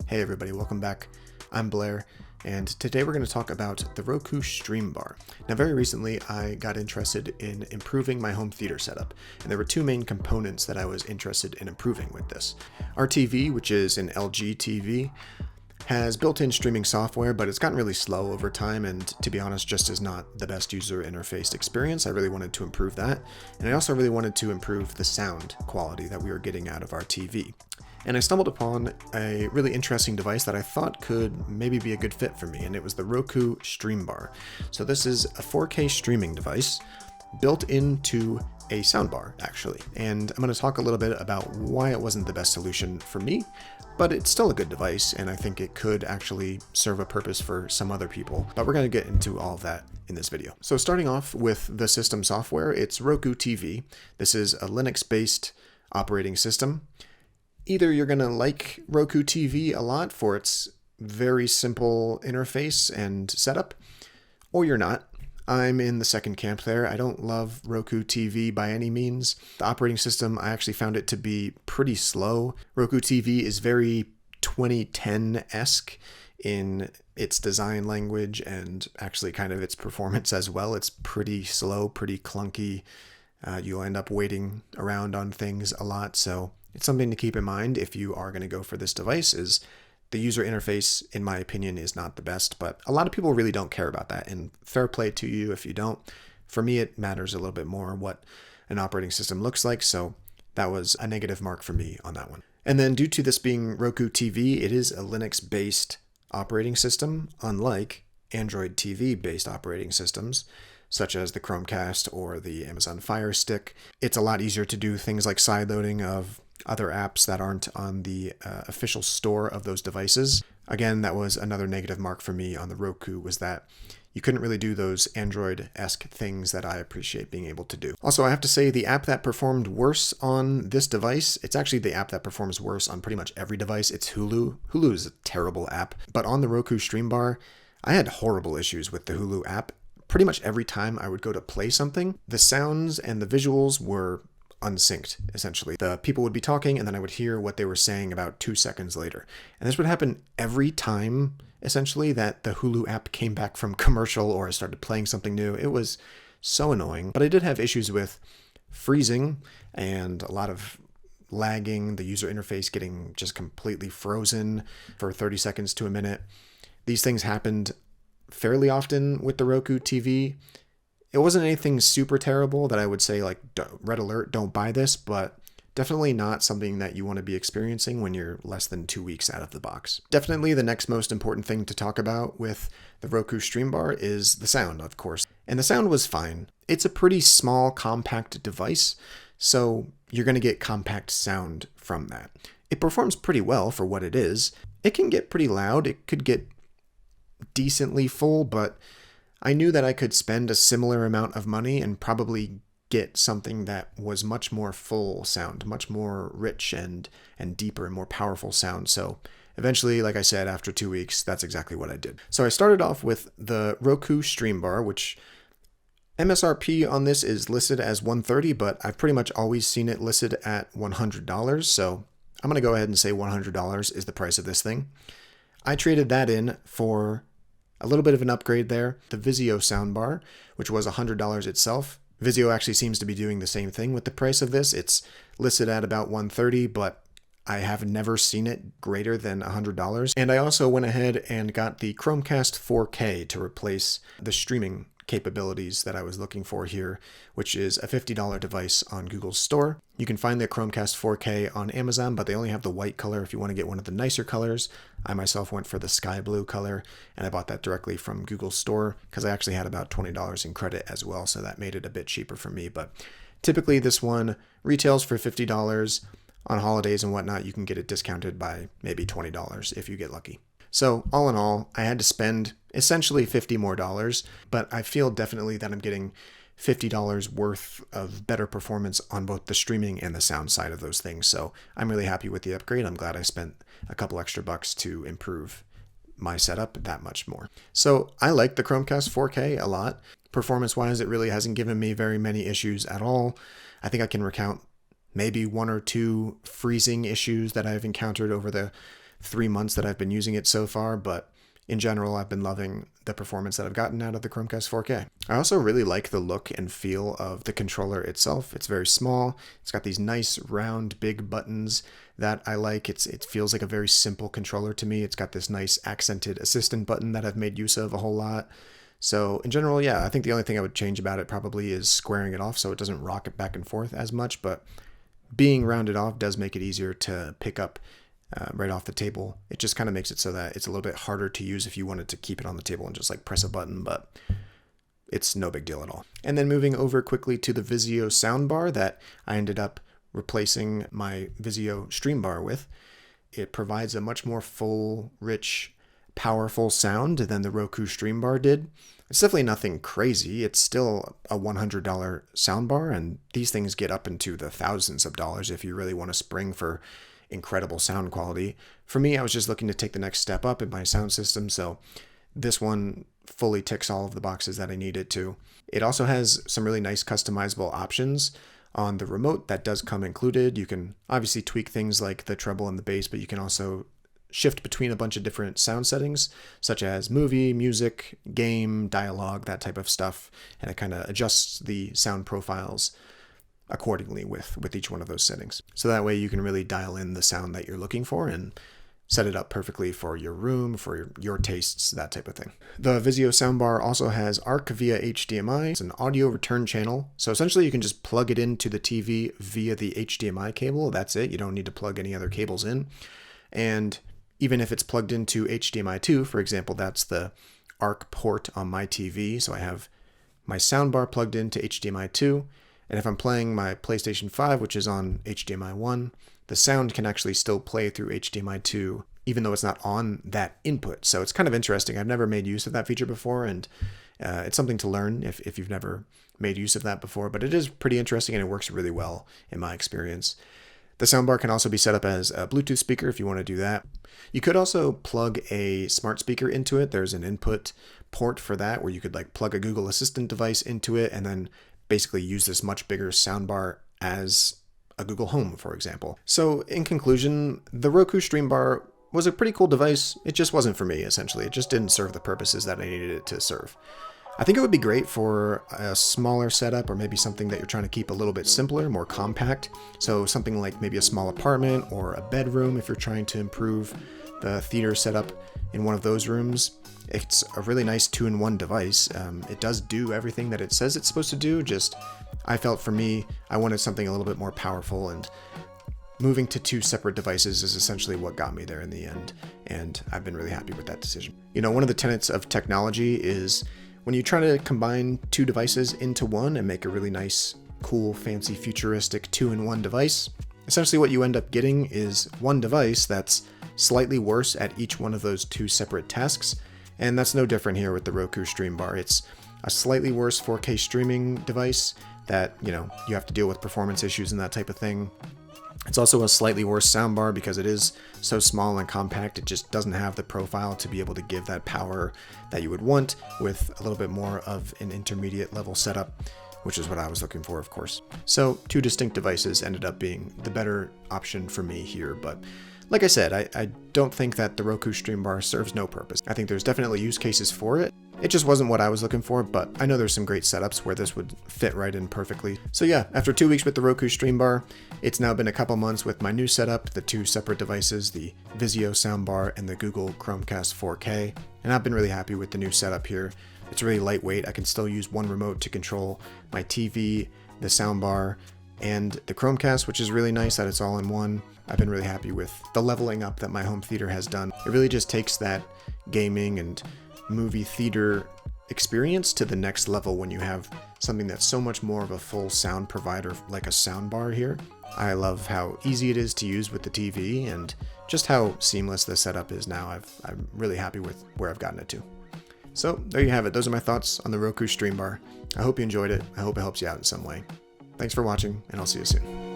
Hey everybody, welcome back. I'm Blair, and today we're going to talk about the Roku Streambar. Now, very recently I got interested in improving my home theater setup, and there were two main components that I was interested in improving with this. Our TV, which is an LG TV, has built-in streaming software, but it's gotten really slow over time, and to be honest, just is not the best user interface experience. I really wanted to improve that, and I also really wanted to improve the sound quality that we were getting out of our TV. And I stumbled upon a really interesting device that I thought could maybe be a good fit for me, and it was the Roku Streambar. So this is a 4K streaming device built into a soundbar, actually. And I'm going to talk a little bit about why it wasn't the best solution for me, but it's still a good device, and I think it could actually serve a purpose for some other people. But we're going to get into all of that in this video. So starting off with the system software, it's Roku TV. This is a Linux-based operating system. Either you're going to like Roku TV a lot for its very simple interface and setup, or you're not. I'm in the second camp there. I don't love Roku TV by any means. The operating system, I actually found it to be pretty slow. Roku TV is very 2010-esque in its design language and actually kind of its performance as well. It's pretty slow, pretty clunky. You'll end up waiting around on things a lot, so it's something to keep in mind if you are going to go for this device. Is the user interface, in my opinion, is not the best, but a lot of people really don't care about that, and fair play to you if you don't. For me, it matters a little bit more what an operating system looks like, so that was a negative mark for me on that one. And then due to this being Roku TV, it is a Linux-based operating system, unlike Android TV-based operating systems, such as the Chromecast or the Amazon Fire Stick. It's a lot easier to do things like sideloading of other apps that aren't on the official store of those devices. Again, that was another negative mark for me on the Roku, was that you couldn't really do those Android-esque things that I appreciate being able to do. Also, I have to say the app that performed worse on this device, it's actually the app that performs worse on pretty much every device. It's Hulu. Hulu is a terrible app, but on the Roku Streambar, I had horrible issues with the Hulu app. Pretty much every time I would go to play something, the sounds and the visuals were unsynced, essentially. The people would be talking, and then I would hear what they were saying about 2 seconds later. And this would happen every time, essentially, that the Hulu app came back from commercial or started playing something new. It was so annoying. But I did have issues with freezing and a lot of lagging, the user interface getting just completely frozen for 30 seconds to a minute. These things happened fairly often with the Roku TV. It wasn't anything super terrible that I would say like red alert, don't buy this, but definitely not something that you want to be experiencing when you're less than 2 weeks out of the box. Definitely the next most important thing to talk about with the Roku Streambar is the sound, of course. And the sound was fine. It's a pretty small, compact device, so you're going to get compact sound from that. It performs pretty well for what it is. It can get pretty loud. It could get decently full, but I knew that I could spend a similar amount of money and probably get something that was much more full sound, much more rich and deeper and more powerful sound. So eventually, like I said, after 2 weeks, that's exactly what I did. So I started off with the Roku Streambar, which MSRP on this is listed as $130, but I've pretty much always seen it listed at $100. So I'm going to go ahead and say $100 is the price of this thing. I traded that in for a little bit of an upgrade there, the Vizio Soundbar, which was $100 itself. Vizio actually seems to be doing the same thing with the price of this. It's listed at about $130, but I have never seen it greater than $100. And I also went ahead and got the Chromecast 4K to replace the streaming capabilities that I was looking for here, which is a $50 device on Google's store. You can find the Chromecast 4K on Amazon, but they only have the white color if you want to get one of the nicer colors. I myself went for the sky blue color, and I bought that directly from Google's store because I actually had about $20 in credit as well, so that made it a bit cheaper for me. But typically this one retails for $50. On holidays and whatnot, you can get it discounted by maybe $20 if you get lucky. So all in all, I had to spend essentially $50 more, but I feel definitely that I'm getting $50 worth of better performance on both the streaming and the sound side of those things. So I'm really happy with the upgrade. I'm glad I spent a couple extra bucks to improve my setup that much more. So I like the Chromecast 4K a lot. Performance-wise, it really hasn't given me very many issues at all. I think I can recount maybe one or two freezing issues that I've encountered over the 3 months that I've been using it so far, but in general, I've been loving the performance that I've gotten out of the Chromecast 4K. I also really like the look and feel of the controller itself. It's very small. It's got these nice round big buttons that I like. It feels like a very simple controller to me. It's got this nice accented assistant button that I've made use of a whole lot. So in general, yeah, I think the only thing I would change about it probably is squaring it off so it doesn't rock it back and forth as much, but being rounded off does make it easier to pick up right off the table. It just kind of makes it so that it's a little bit harder to use if you wanted to keep it on the table and just like press a button, but it's no big deal at all. And then moving over quickly to the Vizio Soundbar that I ended up replacing my Vizio Streambar with. It provides a much more full, rich, powerful sound than the Roku Streambar did. It's definitely nothing crazy. It's still a $100 soundbar, and these things get up into the thousands of dollars if you really want to spring for incredible sound quality. For me, I was just looking to take the next step up in my sound system, so this one fully ticks all of the boxes that I needed to. It also has some really nice customizable options on the remote that does come included. You can obviously tweak things like the treble and the bass, but you can also shift between a bunch of different sound settings, such as movie, music, game, dialogue, that type of stuff, and it kind of adjusts the sound profiles accordingly with each one of those settings. So that way you can really dial in the sound that you're looking for and set it up perfectly for your room, for your tastes, that type of thing. The Vizio Soundbar also has ARC via HDMI. It's an audio return channel. So essentially you can just plug it into the TV via the HDMI cable. That's it. You don't need to plug any other cables in. And even if it's plugged into HDMI 2, for example, that's the ARC port on my TV. So I have my soundbar plugged into HDMI 2. And if I'm playing my PlayStation 5, which is on HDMI 1, the sound can actually still play through HDMI 2, even though it's not on that input. So it's kind of interesting. I've never made use of that feature before, and it's something to learn if you've never made use of that before. But it is pretty interesting, and it works really well in my experience. The soundbar can also be set up as a Bluetooth speaker if you want to do that. You could also plug a smart speaker into it. There's an input port for that where you could like plug a Google Assistant device into it and then basically use this much bigger soundbar as a Google Home, for example. So in conclusion, the Roku Streambar was a pretty cool device. It just wasn't for me, essentially. It just didn't serve the purposes that I needed it to serve. I think it would be great for a smaller setup or maybe something that you're trying to keep a little bit simpler, more compact. So something like maybe a small apartment or a bedroom if you're trying to improve the theater setup in one of those rooms. It's a really nice 2-in-1 device. It does do everything that it says it's supposed to do, just I felt for me, I wanted something a little bit more powerful, and moving to 2 separate devices is essentially what got me there in the end, and I've been really happy with that decision. You know, one of the tenets of technology is when you try to combine 2 devices into one and make a really nice, cool, fancy, futuristic 2-in-1 device, essentially what you end up getting is one device that's slightly worse at each one of those 2 separate tasks. And that's no different here with the Roku Streambar. It's a slightly worse 4K streaming device that, you know, you have to deal with performance issues and that type of thing. It's also a slightly worse soundbar because it is so small and compact. It just doesn't have the profile to be able to give that power that you would want with a little bit more of an intermediate level setup, which is what I was looking for, of course. So 2 distinct devices ended up being the better option for me here, but like I said, I don't think that the Roku Streambar serves no purpose. I think there's definitely use cases for it. It just wasn't what I was looking for, but I know there's some great setups where this would fit right in perfectly. So yeah, after 2 weeks with the Roku Streambar, it's now been a couple months with my new setup, the 2 separate devices, the Vizio Soundbar and the Google Chromecast 4K, and I've been really happy with the new setup here. It's really lightweight. I can still use one remote to control my TV, the soundbar, and the Chromecast, which is really nice that it's all in one. I've been really happy with the leveling up that my home theater has done. It really just takes that gaming and movie theater experience to the next level when you have something that's so much more of a full sound provider like a soundbar here. I love how easy it is to use with the TV and just how seamless the setup is now. I'm really happy with where I've gotten it to. So there you have it. Those are my thoughts on the Roku Streambar. I hope you enjoyed it. I hope it helps you out in some way. Thanks for watching, and I'll see you soon.